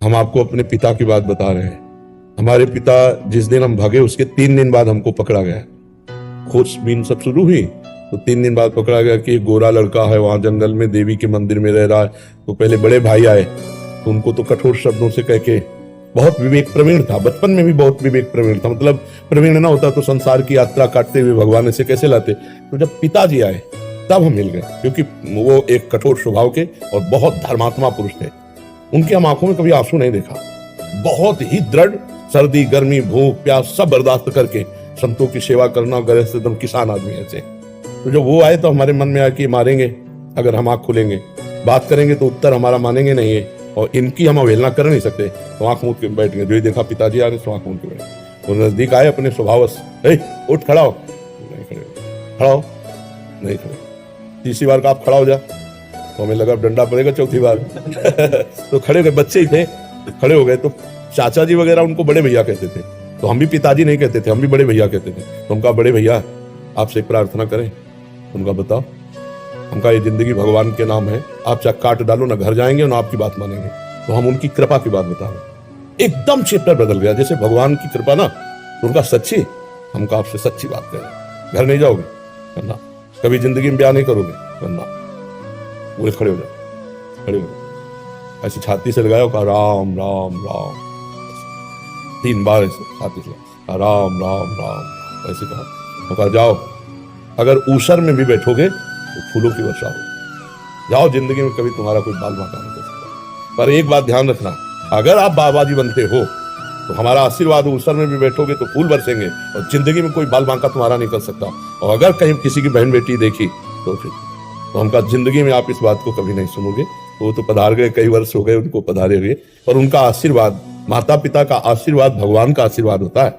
हम आपको अपने पिता की बात बता रहे हैं। हमारे पिता जिस दिन हम भागे उसके 3 दिन बाद हमको पकड़ा गया। खोजबीन सब शुरू हुई तो 3 दिन बाद पकड़ा गया कि एक गोरा लड़का है वहां जंगल में देवी के मंदिर में रह रहा है। तो पहले बड़े भाई आए तो उनको तो कठोर शब्दों से कह के, बहुत विवेक प्रवीण था, बचपन में भी बहुत विवेक प्रवीण था, मतलब प्रवीण ना होता तो संसार की यात्रा काटते हुए भगवान ऐसे कैसे लाते। तो जब पिताजी आए तब हम मिल गए, क्योंकि वो एक कठोर स्वभाव के और बहुत धर्मात्मा पुरुष थे। उनकी हम आंखों में कभी आंसू नहीं देखा। बहुत ही दृढ़, सर्दी गर्मी भूख प्यास सब बर्दाश्त करके संतों की सेवा करना, गृहस्थ एकदम किसान आदमी ऐसे। तो जब वो आए तो हमारे मन में आया कि मारेंगे अगर हम आंख खोलेंगे, बात करेंगे तो उत्तर हमारा मानेंगे नहीं है, और इनकी हम अवहेलना कर नहीं सकते। तो आंख मूंद के बैठ गए। जो ही देखा पिताजी आ रहे तो आंख मूंद के बैठे। वो नजदीक आए अपने स्वभाव, उठ खड़ा हो, नहीं खड़े, खड़ा हो, नहीं खड़े। तीसरी बार का आप खड़ा हो जा तो हमें लगा डंडा पड़ेगा, चौथी बार तो खड़े हो गए। बच्चे ही थे, खड़े हो गए। तो चाचा जी वगैरह उनको बड़े भैया कहते थे, तो हम भी पिताजी नहीं कहते थे, हम भी बड़े भैया कहते थे। तो उनका बड़े भैया आपसे एक प्रार्थना करें। उनका बताओ, हमका ये जिंदगी भगवान के नाम है, आप चाहे काट डालो ना घर जाएंगे ना आपकी बात मानेंगे। तो हम उनकी कृपा की बात बता रहे। एकदम चैप्टर बदल गया, जैसे भगवान की कृपा ना, तो उनका सच्ची, हमका आपसे सच्ची बात करें। घर नहीं जाओगे करना, कभी जिंदगी में ब्याह नहीं करोगे करना। पूरे खड़े हो जाओ, खड़े हो जाओ, ऐसे छाती से लगाओ, कहा राम राम राम, 3 बार ऐसे छाती से कहा राम राम राम, ऐसे कहा जाओ। अगर ऊसर में भी बैठोगे तो फूलों की वर्षा हो। जाओ, जिंदगी में कभी तुम्हारा कोई बाल बांका नहीं कर सकता। पर एक बात ध्यान रखना, अगर आप बाबाजी बनते हो तो हमारा आशीर्वाद, ऊसर में भी बैठोगे तो फूल बरसेंगे, और जिंदगी में कोई बाल बांका तुम्हारा नहीं कर सकता। और अगर कहीं किसी की बहन बेटी देखी तो फिर तो हमका जिंदगी में आप इस बात को कभी नहीं सुनोगे। वो तो पधार गए, कई वर्ष हो गए उनको पधारे हुए, पर उनका आशीर्वाद, माता पिता का आशीर्वाद भगवान का आशीर्वाद होता है।